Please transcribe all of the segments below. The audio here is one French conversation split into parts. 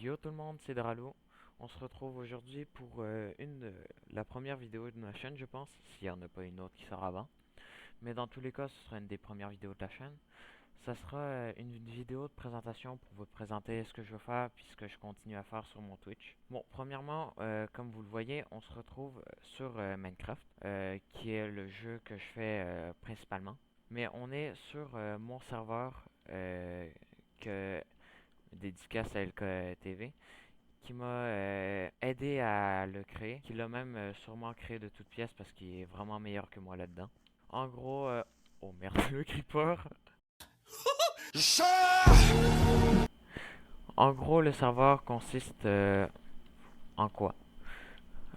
Yo tout le monde, c'est Dralo. On se retrouve aujourd'hui pour la première vidéo de ma chaîne, je pense, s'il n'y en a pas une autre qui sort avant. Mais dans tous les cas, ce sera une des premières vidéos de la chaîne. Ça sera une vidéo de présentation pour vous présenter ce que je veux faire puis ce que je continue à faire sur mon Twitch. Bon, premièrement, comme vous le voyez, on se retrouve sur Minecraft, qui est le jeu que je fais principalement. Mais on est sur mon serveur que dédicace à LKTV qui m'a aidé à le créer, qui l'a même sûrement créé de toutes pièces parce qu'il est vraiment meilleur que moi là-dedans. En gros, oh merde, le creeper. En gros, le serveur consiste en quoi?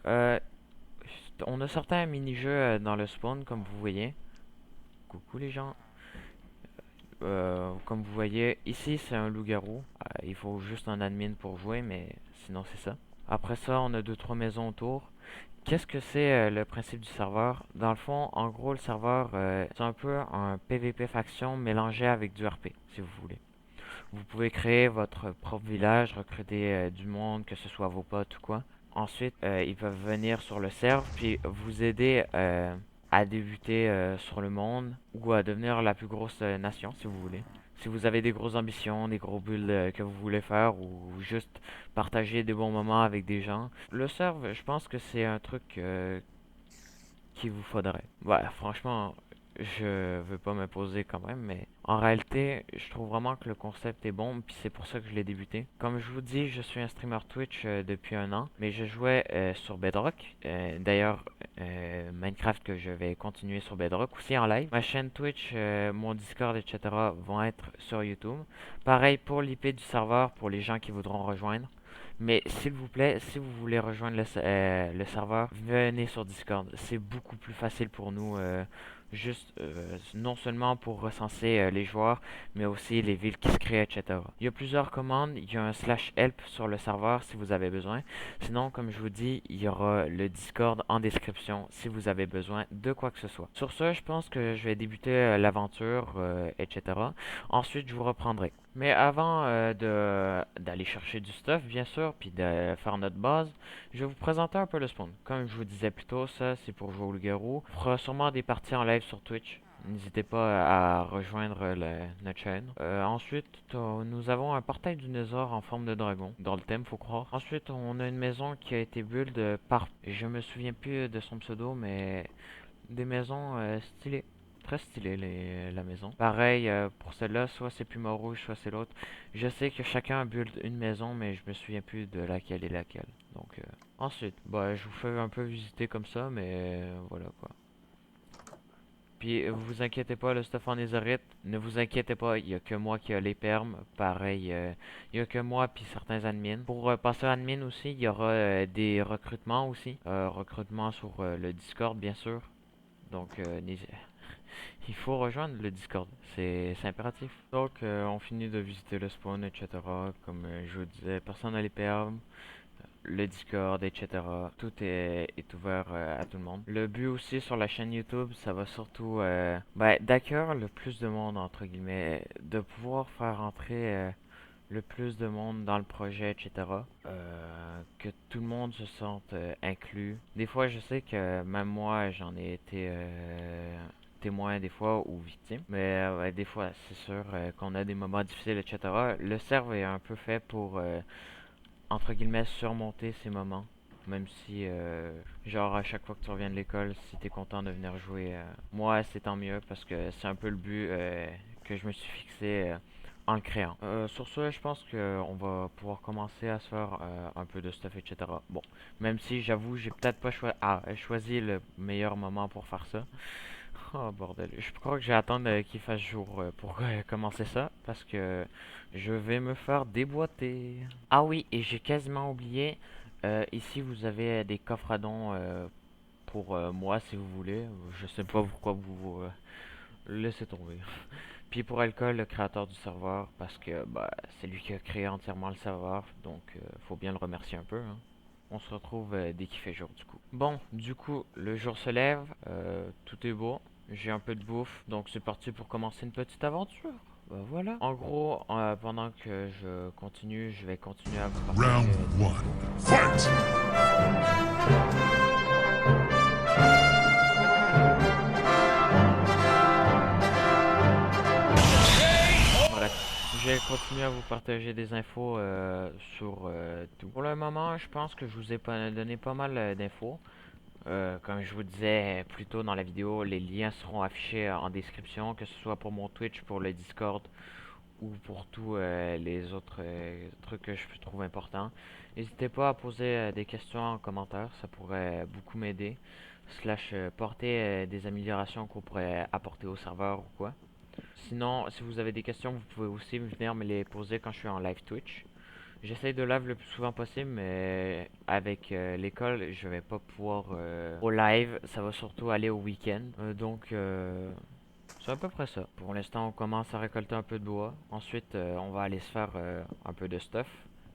Euh, on a certains mini-jeux dans le spawn, comme vous voyez. Coucou les gens. Comme vous voyez, ici c'est un loup-garou. Il faut juste un admin pour jouer, mais sinon c'est ça. Après ça, on a deux trois maisons autour. Qu'est-ce que c'est le principe du serveur? Dans le fond, en gros, le serveur, c'est un peu un PvP faction mélangé avec du RP, si vous voulez. Vous pouvez créer votre propre village, recruter du monde, que ce soit vos potes ou quoi. Ensuite, ils peuvent venir sur le serve, puis vous aider à débuter sur le monde ou à devenir la plus grosse nation, si vous voulez. Si vous avez des grosses ambitions, des gros builds que vous voulez faire ou juste partager des bons moments avec des gens. Le serve, je pense que c'est un truc qu'il vous faudrait. Ouais, franchement, je veux pas me poser quand même, mais en réalité, je trouve vraiment que le concept est bon, puis c'est pour ça que je l'ai débuté. Comme je vous dis, je suis un streamer Twitch depuis un an, mais je jouais sur Bedrock. D'ailleurs, Minecraft que je vais continuer sur Bedrock aussi en live. Ma chaîne Twitch, mon Discord, etc. vont être sur YouTube. Pareil pour l'IP du serveur pour les gens qui voudront rejoindre. Mais s'il vous plaît, si vous voulez rejoindre le serveur, venez sur Discord. C'est beaucoup plus facile pour nous, juste non seulement pour recenser les joueurs, mais aussi les villes qui se créent, etc. Il y a plusieurs commandes. Il y a un slash help sur le serveur si vous avez besoin. Sinon, comme je vous dis, il y aura le Discord en description si vous avez besoin de quoi que ce soit. Sur ce, je pense que je vais débuter l'aventure, etc. Ensuite, je vous reprendrai. Mais avant d'aller chercher du stuff, bien sûr, puis de faire notre base, je vais vous présenter un peu le spawn. Comme je vous disais plus tôt, ça c'est pour jouer au loup-garou. On fera sûrement des parties en live sur Twitch. N'hésitez pas à rejoindre notre chaîne. Ensuite, nous avons un portail du Nether en forme de dragon, dans le thème, faut croire. Ensuite, on a une maison qui a été build par... Je me souviens plus de son pseudo, mais des maisons stylées. Très stylé la maison. Pareil pour celle-là, soit c'est Puma Rouge, soit c'est l'autre. Je sais que chacun build une maison, mais je me souviens plus de laquelle est laquelle. Donc ensuite, bah je vous fais un peu visiter comme ça, mais voilà quoi. Puis vous inquiétez pas, le stuff en netherite, ne vous inquiétez pas, il y a que moi qui a les perms. Pareil, il y a que moi puis certains admins. Pour passer admin aussi, il y aura des recrutements aussi. Recrutement sur le Discord bien sûr. Donc, il faut rejoindre le Discord, c'est impératif. Donc, on finit de visiter le spawn, etc. Comme je vous disais, personne n'a les permes, le Discord, etc. Tout est ouvert à tout le monde. Le but aussi sur la chaîne YouTube, ça va surtout d'accueillir le plus de monde, entre guillemets, de pouvoir faire entrer le plus de monde dans le projet, etc. Que tout le monde se sente inclus. Des fois, je sais que même moi, j'en ai été témoin des fois ou victime. Mais ouais, des fois, c'est sûr qu'on a des moments difficiles, etc. Le cerveau est un peu fait pour, entre guillemets, surmonter ces moments. Même si, genre, à chaque fois que tu reviens de l'école, si t'es content de venir jouer, moi, c'est tant mieux parce que c'est un peu le but que je me suis fixé en le créant. Sur ce, je pense qu'on va pouvoir commencer à se faire un peu de stuff, etc. Bon, même si j'avoue, j'ai peut-être pas choisi le meilleur moment pour faire ça. Oh bordel, je crois que je vais attendre qu'il fasse jour pour commencer ça parce que je vais me faire déboîter. Ah oui, et j'ai quasiment oublié, ici vous avez des coffres à dons pour moi si vous voulez. Je sais pas pourquoi vous laissez tomber. Puis pour Alcool, le créateur du serveur, parce que bah, c'est lui qui a créé entièrement le serveur, donc faut bien le remercier un peu, hein. On se retrouve dès qu'il fait jour du coup. Bon, du coup, le jour se lève, tout est beau, j'ai un peu de bouffe, donc c'est parti pour commencer une petite aventure. Bah voilà. En gros, pendant que je continue, je vais continuer à vous Round partager des one. infos. Fight! Bref, je vais continuer à vous partager des infos sur tout. Pour le moment, je pense que je vous ai pas donné pas mal d'infos. Comme je vous disais plus tôt dans la vidéo, les liens seront affichés en description, que ce soit pour mon Twitch, pour le Discord ou pour tous les autres trucs que je trouve importants. N'hésitez pas à poser des questions en commentaire, ça pourrait beaucoup m'aider. Slash porter des améliorations qu'on pourrait apporter au serveur ou quoi. Sinon, si vous avez des questions, vous pouvez aussi venir me les poser quand je suis en live Twitch. J'essaye de live le plus souvent possible, mais avec l'école, je vais pas pouvoir au live. Ça va surtout aller au week-end. Donc, c'est à peu près ça. Pour l'instant, on commence à récolter un peu de bois. Ensuite, on va aller se faire un peu de stuff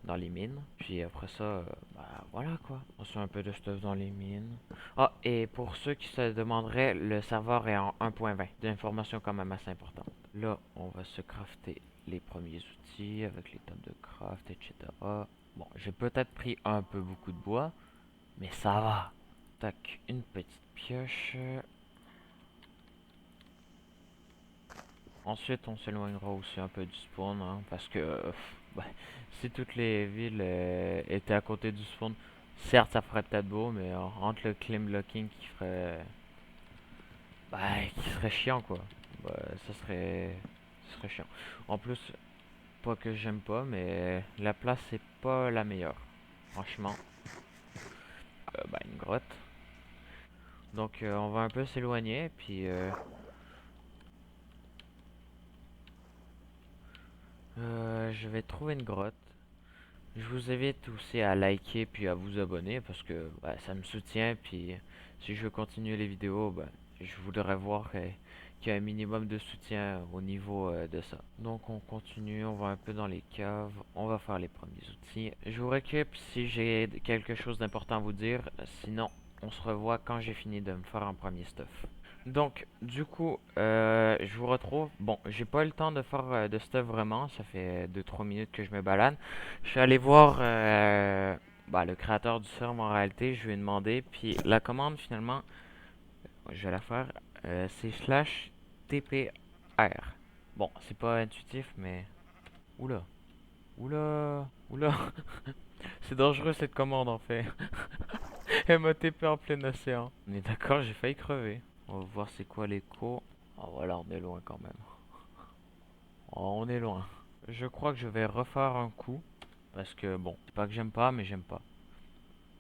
dans les mines. Puis après ça, bah voilà quoi. On se fait un peu de stuff dans les mines. Ah, et pour ceux qui se demanderaient, le serveur est en 1.20. Des informations quand même assez importantes. Là, on va se crafter les premiers outils avec les tables de craft, etc. Bon, j'ai peut-être pris un peu beaucoup de bois, mais ça va. Tac, une petite pioche. Ensuite, on s'éloignera aussi un peu du spawn, hein, parce que ouais, si toutes les villes étaient à côté du spawn, certes, ça ferait peut-être beau, mais entre le clim blocking bah, qui serait chiant, quoi. Bah, ça serait chiant. En plus, pas que j'aime pas, mais la place c'est pas la meilleure, franchement. Bah, une grotte. Donc, on va un peu s'éloigner, puis je vais trouver une grotte. Je vous invite aussi à liker puis à vous abonner parce que bah, ça me soutient. Puis si je veux continuer les vidéos, bah, je voudrais voir qu'il y a un minimum de soutien au niveau de ça. Donc on continue, on va un peu dans les caves, on va faire les premiers outils. Je vous récap si j'ai quelque chose d'important à vous dire. Sinon, on se revoit quand j'ai fini de me faire un premier stuff. Donc, du coup, je vous retrouve. Bon, j'ai pas eu le temps de faire de stuff vraiment. Ça fait 2-3 minutes que je me balade. Je suis allé voir bah, le créateur du serveur en réalité. Je lui ai demandé. Puis la commande, finalement, je vais la faire. C'est slash TPR. Bon, c'est pas intuitif, mais. Oula. Oula. Oula. C'est dangereux cette commande en fait. Elle m'a TP en plein océan. On est d'accord, j'ai failli crever. On va voir c'est quoi l'écho. Oh voilà, on est loin quand même. Oh, on est loin. Je crois que je vais refaire un coup. Parce que bon, c'est pas que j'aime pas, mais j'aime pas.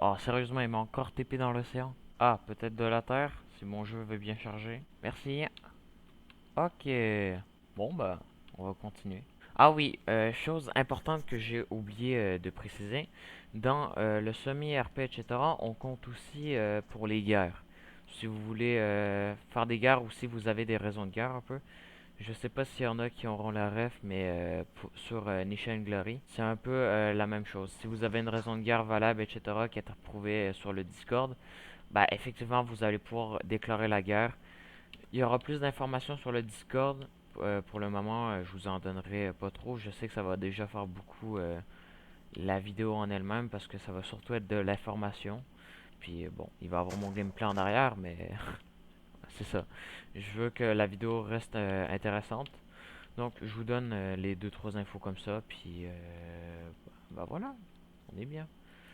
Oh, sérieusement, il m'a encore TP dans l'océan. Ah, peut-être de la terre, si mon jeu veut bien charger. Merci. Ok. Bon, bah, on va continuer. Ah oui, chose importante que j'ai oublié de préciser. Dans le semi-RP, etc., on compte aussi pour les guerres. Si vous voulez faire des guerres ou si vous avez des raisons de guerre un peu. Je sais pas s'il y en a qui auront la ref, mais sur Nisha and Glory, c'est un peu la même chose. Si vous avez une raison de guerre valable, etc., qui est approuvée sur le Discord, bah effectivement, vous allez pouvoir déclarer la guerre. Il y aura plus d'informations sur le Discord. Pour le moment, je vous en donnerai pas trop. Je sais que ça va déjà faire beaucoup la vidéo en elle-même parce que ça va surtout être de l'information. Puis bon, il va y avoir mon gameplay en arrière, mais c'est ça. Je veux que la vidéo reste intéressante. Donc, je vous donne les deux trois infos comme ça, puis bah voilà, on est bien.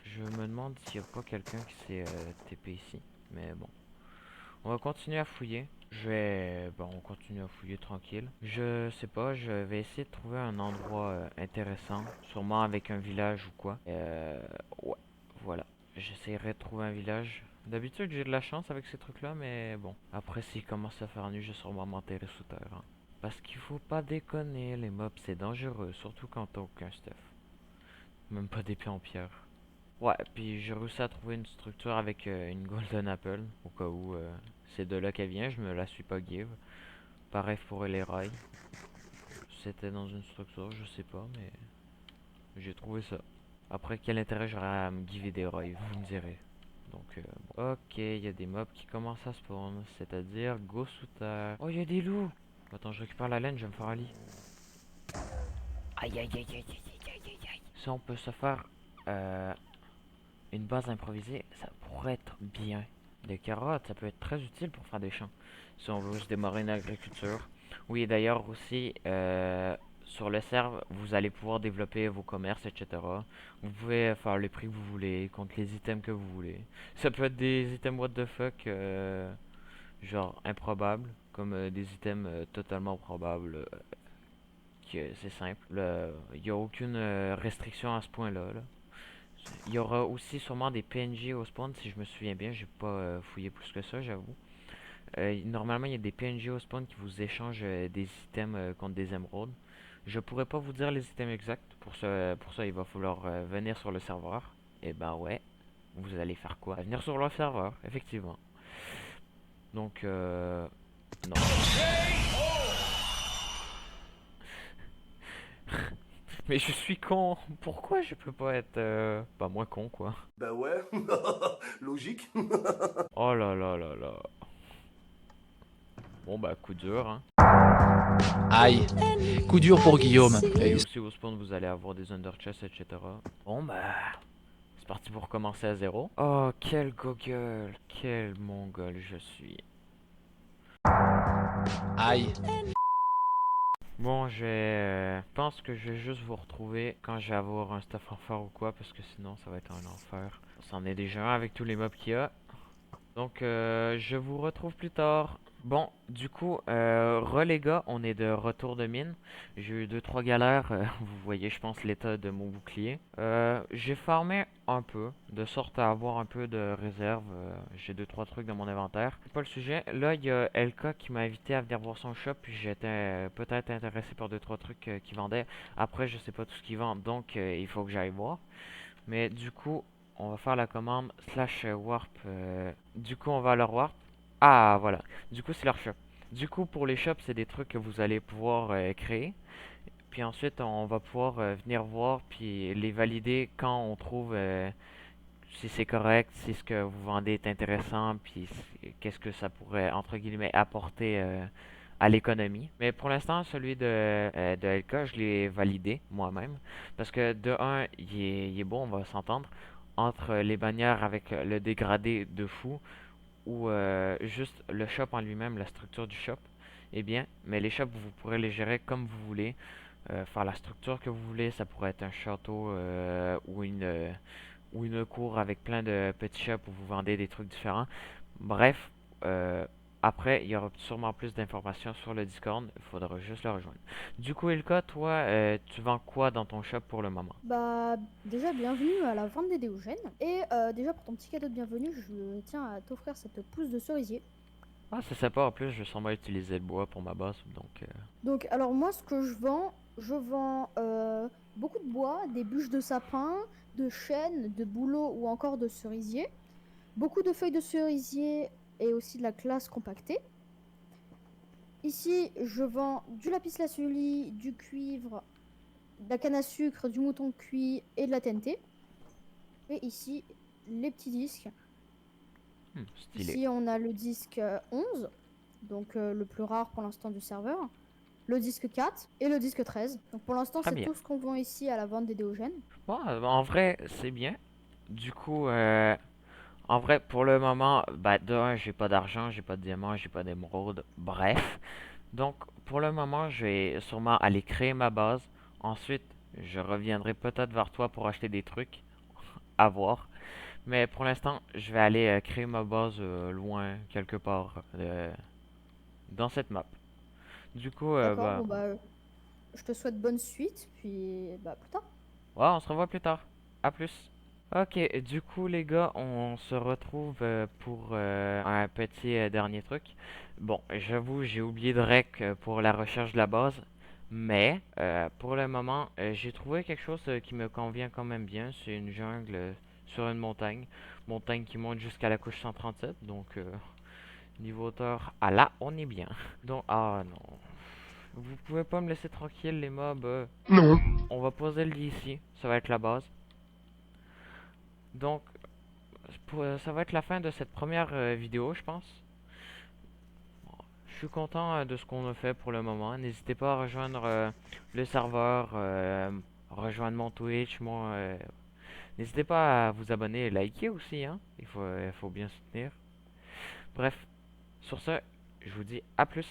Je me demande s'il n'y a pas quelqu'un qui s'est TP ici, mais bon. On va continuer à fouiller. Bon, on continue à fouiller tranquille. Je sais pas, je vais essayer de trouver un endroit intéressant, sûrement avec un village ou quoi. Ouais, voilà. J'essaierai de trouver un village. D'habitude, j'ai de la chance avec ces trucs-là, mais bon. Après, s'il commence à faire nuit, je vais sûrement m'enterrer sous terre, hein. Parce qu'il faut pas déconner, les mobs c'est dangereux, surtout quand t'as aucun stuff. Même pas des pieds en pierre. Ouais, puis j'ai réussi à trouver une structure avec une golden apple, au cas où c'est de là qu'elle vient, je me la suis pas give. Pareil pour les rails. C'était dans une structure, je sais pas, mais j'ai trouvé ça. Après, quel intérêt j'aurais à me giver des rails, vous me direz. Donc, bon. Ok, il y a des mobs qui commencent à spawn, c'est-à-dire go sous terre. Oh, il y a des loups! Attends, je récupère la laine, je vais me faire un lit. Aïe aïe aïe aïe aïe aïe aïe aïe. Si on peut se faire euh, une base improvisée, ça pourrait être bien. Des carottes, ça peut être très utile pour faire des champs. Si on veut se démarrer une agriculture. Oui, d'ailleurs aussi, sur le serve, vous allez pouvoir développer vos commerces, etc. Vous pouvez faire les prix que vous voulez, contre les items que vous voulez. Ça peut être des items what the fuck, genre improbables, comme des items totalement probables, que c'est simple. Il n'y a aucune restriction à ce point-là. Là. Il y aura aussi sûrement des PNJ au spawn, si je me souviens bien. J'ai pas fouillé plus que ça, j'avoue. Normalement, il y a des PNJ au spawn qui vous échangent des items contre des émeraudes. Je pourrais pas vous dire les items exacts. Pour ça il va falloir venir sur le serveur. Et ben ouais, vous allez faire quoi? Venir sur le serveur, effectivement. Donc, non. Mais je suis con. Pourquoi je peux pas être pas moins con quoi? Bah ouais, logique. Oh là là là là. Bon bah coup dur hein. Aïe, coup dur pour Guillaume. Et aussi au spawn vous allez avoir des under chests etc. Bon bah c'est parti pour recommencer à zéro. Oh quel gogol, quel mongol je suis. Aïe, Bon pense que je vais juste vous retrouver quand je vais avoir un stuff enfer ou quoi parce que sinon ça va être un enfer. C'en est déjà un avec tous les mobs qu'il y a. Donc, je vous retrouve plus tard. Bon, du coup, les gars, on est de retour de mine. J'ai eu deux trois galères. Vous voyez, je pense, l'état de mon bouclier. J'ai farmé un peu, de sorte à avoir un peu de réserve. J'ai deux trois trucs dans mon inventaire. C'est pas le sujet. Là, il y a LK qui m'a invité à venir voir son shop. Puis j'étais peut-être intéressé par deux trois trucs qu'il vendait. Après, je sais pas tout ce qu'il vend, donc il faut que j'aille voir. Mais du coup, on va faire la commande slash warp. Du coup, on va leur warp. Ah, voilà. Du coup, c'est leur shop. Du coup, pour les shops, c'est des trucs que vous allez pouvoir créer. Puis ensuite, on va pouvoir venir voir puis les valider quand on trouve si c'est correct, si ce que vous vendez est intéressant, puis qu'est-ce que ça pourrait, entre guillemets, apporter à l'économie. Mais pour l'instant, celui de LK, je l'ai validé moi-même. Parce que de un, il est beau, on va s'entendre. Entre les bannières avec le dégradé de fou ou juste le shop en lui-même, la structure du shop, eh bien, mais les shops, vous pourrez les gérer comme vous voulez. Faire la structure que vous voulez, ça pourrait être un château ou une cour avec plein de petits shops où vous vendez des trucs différents. Bref, euh, après, il y aura sûrement plus d'informations sur le Discord. Il faudra juste le rejoindre. Du coup, Ilka, toi, tu vends quoi dans ton shop pour le moment? Bah, déjà, bienvenue à la vente des Déogènes. Et déjà, pour ton petit cadeau de bienvenue, je tiens à t'offrir cette pousse de cerisier. Ah, c'est sympa. En plus, je vais sûrement utiliser le bois pour ma base. Donc, Donc, alors, moi, ce que je vends beaucoup de bois, des bûches de sapin, de chêne, de bouleau ou encore de cerisier. Beaucoup de feuilles de cerisier et aussi de la glace compactée. Ici, je vends du lapis lazuli, du cuivre, de la canne à sucre, du mouton cuit et de la TNT. Et ici, les petits disques. stylé. Ici, on a le disque 11, donc le plus rare pour l'instant du serveur, le disque 4 et le disque 13. Donc pour l'instant, Très c'est bien. tout ce qu'on vend ici à la vente des déogènes. Bon, en vrai, c'est bien. Du coup, en vrai, pour le moment, bah, de un, j'ai pas d'argent, j'ai pas de diamant, j'ai pas d'émeraude. Bref. Donc, pour le moment, je vais sûrement aller créer ma base. Ensuite, je reviendrai peut-être vers toi pour acheter des trucs. À voir. Mais pour l'instant, je vais aller créer ma base loin, quelque part, dans cette map. Du coup, D'accord, bon bah, je te souhaite bonne suite, puis bah plus tard. ouais, on se revoit plus tard. À plus. Ok, du coup, les gars, on se retrouve pour un petit dernier truc. Bon, j'avoue, j'ai oublié de rec pour la recherche de la base. Mais, pour le moment, j'ai trouvé quelque chose qui me convient quand même bien. C'est une jungle sur une montagne. Montagne qui monte jusqu'à la couche 137. Donc, niveau hauteur, ah là, on est bien. Donc, ah non. Vous pouvez pas me laisser tranquille, les mobs. Non. On va poser le lit ici. Ça va être la base. Donc, ça va être la fin de cette première vidéo, je pense. Bon, suis content de ce qu'on a fait pour le moment. N'hésitez pas à rejoindre le serveur, rejoindre mon Twitch, n'hésitez pas à vous abonner et liker aussi, hein. Il faut bien soutenir. Bref, sur ce, je vous dis à plus.